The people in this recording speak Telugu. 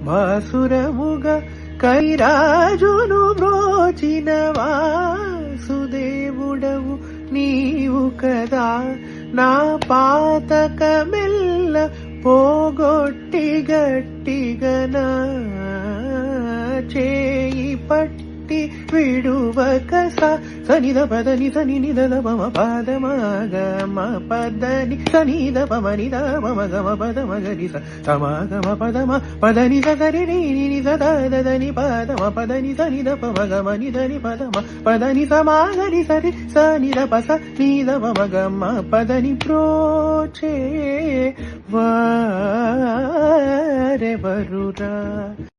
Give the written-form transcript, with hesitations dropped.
వాసురముగా కైరాజును బ్రోచిన వాసుదేవుడవు నీవు కదా. నా పాతకమెల్ల పోగొట్టి గట్టిగనా చేయి పట్టి విడువక సనిద పదని సని నిద మమ పాదమగ పదని సనిద పమనిద మమ గమ పదమగరి సమాగమ పదమ పదని సగరి సదని పదమ పదని సనిద పమగమ నిదని పదమ పదని సమాగరి సరి సనిద పస నిద మమ గమ పదని ప్రోచే వారెవరురా.